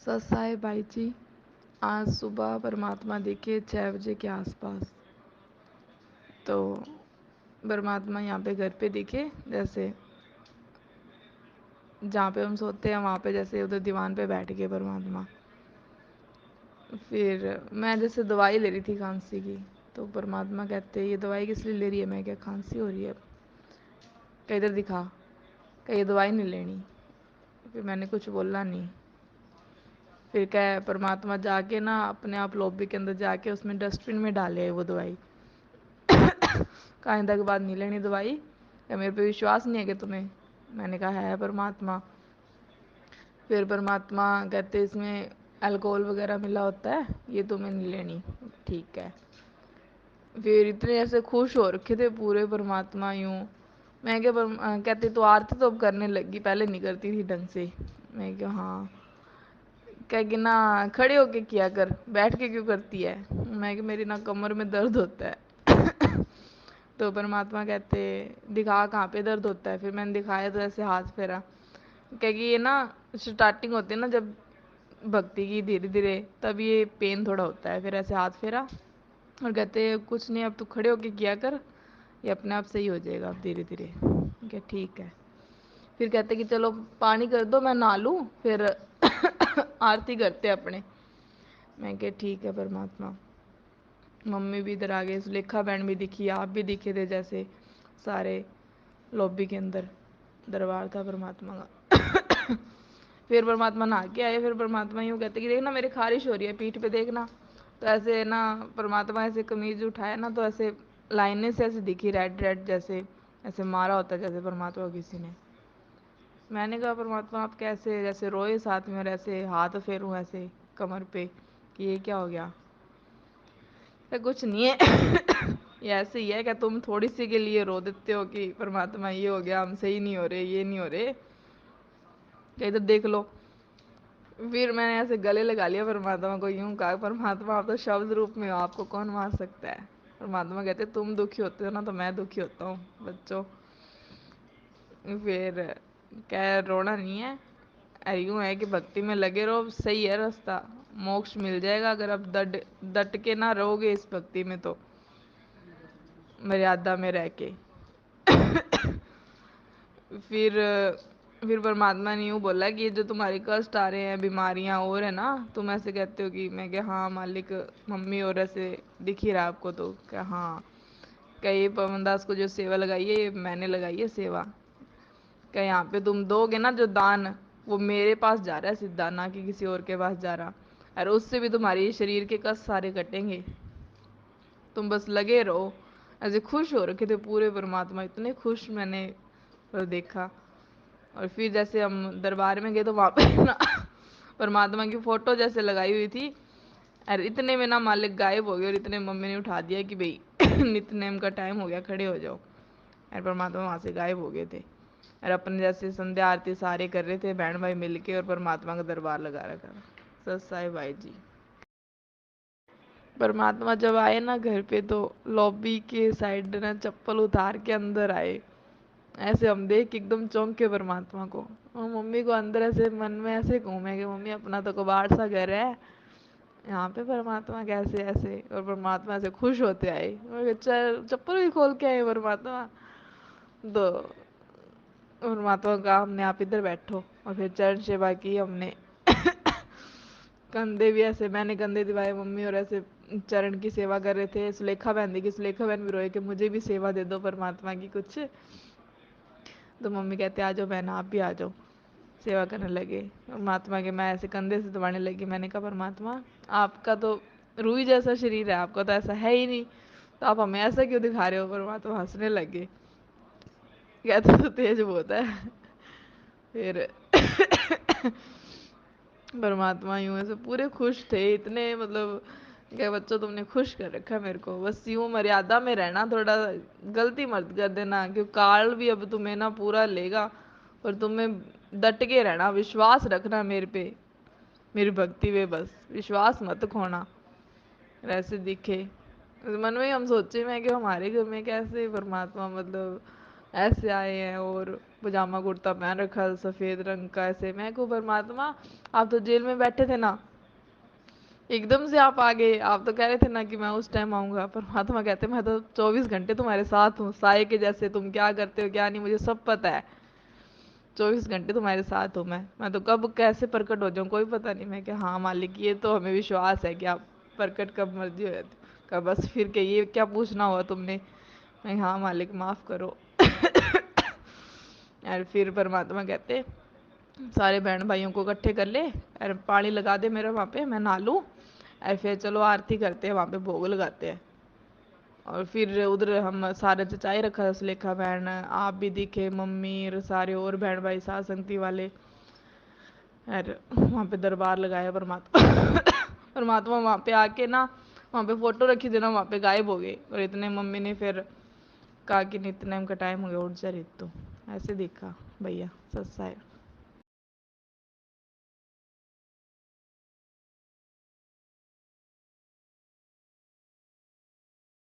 ससाए भाई जी। आज सुबह परमात्मा दिखे 6 बजे के आसपास। तो परमात्मा यहाँ पे घर पे दिखे, जैसे जहाँ पे हम सोते हैं वहाँ पे, जैसे उधर दीवान पे बैठ गए परमात्मा। फिर मैं जैसे दवाई ले रही थी खांसी की, तो परमात्मा कहते ये दवाई किस लिए ले रही है? मैं क्या, खांसी हो रही है। कहीं इधर दिखा, कहीं ये दवाई नहीं लेनी। फिर मैंने कुछ बोला नहीं। फिर क्या, परमात्मा जाके ना अपने आप लॉबी के अंदर जाके उसमें डस्टबिन में डाले वो दवाई। आइंदा के बाद नहीं लेनी दवाई, या मेरे पे विश्वास नहीं है कि तुम्हें? मैंने कहा है परमात्मा। फिर परमात्मा कहते इसमें अल्कोहल वगैरह मिला होता है, ये तुम्हें नहीं लेनी। ठीक है। फिर इतने ऐसे खुश हो रखे थे पूरे परमात्मा यूं। मैं क्या कहते तो आरती तो अब करने लगी, पहले नहीं करती थी ढंग से। मैं क्या, हाँ। कह कि ना खड़े होके किया कर, बैठ के क्यों करती है? मैं कि मेरी ना कमर में दर्द होता है। तो परमात्मा कहते दिखा कहाँ पे दर्द होता है? फिर मैंने दिखाया तो ऐसे हाथ फेरा। कह कि ये ना स्टार्टिंग होती है ना जब भक्ति की, धीरे धीरे तब ये पेन थोड़ा होता है। फिर ऐसे हाथ फेरा और कहते कुछ नहीं, अब तू खड़े होके किया कर, ये अपने आप सही हो जाएगा अब धीरे धीरे। क्या, ठीक है। फिर कहते कि चलो पानी कर दो, मैं नहा लूँ, फिर आरती करते अपने। मैं क्या, ठीक है परमात्मा। मम्मी भी इधर आ गए, सुलेखा बहन भी दिखी, आप भी दिखे थे, जैसे सारे लॉबी के अंदर दरबार था परमात्मा का। फिर परमात्मा नहा के आए। फिर परमात्मा यूँ कहते कि देखना मेरे खारिश हो रही है पीठ पे, देखना। तो ऐसे ना परमात्मा ऐसे कमीज उठाया ना, तो ऐसे लाइनें से ऐसे दिखी, रेड रेड, जैसे ऐसे मारा होता है जैसे परमात्मा को किसी ने। मैंने कहा परमात्मा आप कैसे, जैसे रोए साथ में और ऐसे हाथ फेरूं ऐसे कमर पे, कि ये क्या हो गया? क्या, कुछ नहीं है। ये ऐसे ही है, क्या तुम थोड़ी सी के लिए रो देते हो कि परमात्मा ये हो गया, हम सही नहीं हो रहे, ये नहीं हो रहे, क्या इधर देख लो। फिर मैंने ऐसे गले लगा लिया परमात्मा को, यूं कहा परमात्मा आप तो शब्द रूप में हो, आपको कौन मार सकता है? परमात्मा कहते तुम दुखी होते हो ना तो मैं दुखी होता हूँ बच्चों। फिर क्या, रोना नहीं है, अरे यूं है कि भक्ति में लगे रहो, सही है रास्ता, मोक्ष मिल जाएगा अगर आप डट डट के ना रहोगे इस भक्ति में, तो मर्यादा में रह के। फिर फिर परमात्मा ने यूँ बोला कि ये जो तुम्हारे कष्ट आ रहे हैं, बीमारियां और है ना, तुम ऐसे कहते हो कि, मैं क्या, हाँ मालिक, मम्मी और ऐसे दिख ही रहा आपको, तो क्या, हाँ। क्या ये पवन दास को जो सेवा लगाई है, ये मैंने लगाई है सेवा। क्या यहाँ पे तुम दोगे ना जो दान, वो मेरे पास जा रहा है सीधा, ना कि किसी और के पास जा रहा। और उससे भी तुम्हारी शरीर के कष्ट सारे कटेंगे, तुम बस लगे रहो। ऐसे खुश हो रखे थे पूरे परमात्मा, इतने खुश मैंने देखा। और फिर जैसे हम दरबार में गए तो वहाँ पे ना परमात्मा की फोटो जैसे लगाई हुई थी, और इतने में ना मालिक गायब हो गए, और इतने मम्मी ने उठा दिया कि भाई नित्यनेम का टाइम हो गया, खड़े हो जाओ। और परमात्मा वहाँ से गायब हो गए थे। और अपने जैसे संध्या आरती सारे कर रहे थे बहन भाई मिलके, और परमात्मा का दरबार लगा रखा। सत साई भाई जी। परमात्मा जब आए ना घर पे, तो लॉबी के साइड ना चप्पल उतार के अंदर आए। ऐसे हम देख के एकदम चौंके परमात्मा को। और मम्मी को अंदर ऐसे मन में ऐसे घूमे कि मम्मी अपना तो कबाड़ सा घर है, यहाँ पे परमात्मा कैसे ऐसे? और परमात्मा ऐसे खुश होते आए, मैं कहा, चप्पल भी खोल के आए परमात्मा। तो परमात्मा का हमने, आप इधर बैठो। और फिर चरण सेवा की हमने। कंधे भी ऐसे, मैंने कंधे दिवाए, मम्मी और ऐसे चरण की सेवा कर रहे थे। सुलेखा बहन देखी, सुलेखा बहन भी रोए कि मुझे भी सेवा दे दो परमात्मा की कुछ। तो मम्मी कहते आ जाओ बहन, आप भी आ जाओ। सेवा करने लगे परमात्मा के। मैं ऐसे कंधे से दबाने लगी। मैंने कहा परमात्मा आपका तो रूही जैसा शरीर है, आपका तो ऐसा है ही नहीं, तो आप हमें ऐसा क्यों दिखा रहे हो? परमात्मा हंसने लगे, कहते तो तेज बहुत है। फिर परमात्मा यूं ऐसे पूरे खुश थे, इतने मतलब, क्या बच्चों तुमने खुश कर रखा है मेरे को, बस यूं मर्यादा में रहना, थोड़ा गलती मत कर देना, क्योंकि काल भी अब तुम्हें ना पूरा लेगा। और तुम्हें डट के रहना, विश्वास रखना मेरे पे, मेरी भक्ति पे, बस विश्वास मत खोना। ऐसे दिखे मन में ही हम सोचे, मैं कि हमारे घर में कैसे परमात्मा मतलब ऐसे आए हैं, और पजामा कुर्ता पहन रखा सफेद रंग का ऐसे। मैं को परमात्मा आप तो जेल में बैठे थे ना, एकदम से आप आ गए, आप तो कह रहे थे ना कि मैं उस टाइम आऊंगा। परमात्मा कहते मैं तो 24 घंटे तुम्हारे साथ हूँ, साय के जैसे, तुम क्या करते हो क्या नहीं मुझे सब पता है। 24 घंटे तुम्हारे साथ हूँ मैं तो कब कैसे प्रकट हो जाऊँ कोई पता नहीं। मैं क्या हाँ मालिक ये तो हमें विश्वास है कि आप प्रकट कब मर्जी हो जाती हो। कब बस फिर के ये क्या पूछना हुआ तुमने। मैं हाँ मालिक माफ करो। और फिर परमात्मा कहते सारे बहन भाइयों को इकट्ठे कर ले और पानी लगा दे मेरे वहाँ पे, मैं नहा लूँ और फिर चलो आरती करते हैं, वहाँ पे भोग लगाते हैं। और फिर उधर हम सारे जचाई रखा सुलेखा बहन, आप भी दिखे, मम्मी और सारे और बहन भाई साथ संगति वाले। और वहाँ पे दरबार लगाया परमात्मा। परमात्मा वहाँ पे आके ना, वहाँ पे फोटो रखी थी ना, वहाँ पे गायब हो गए। और इतने मम्मी ने फिर कहा कि नित्य नेम का टाइम हो गया, उठ जा रे। तो ऐसे देखा भैया सत्साय।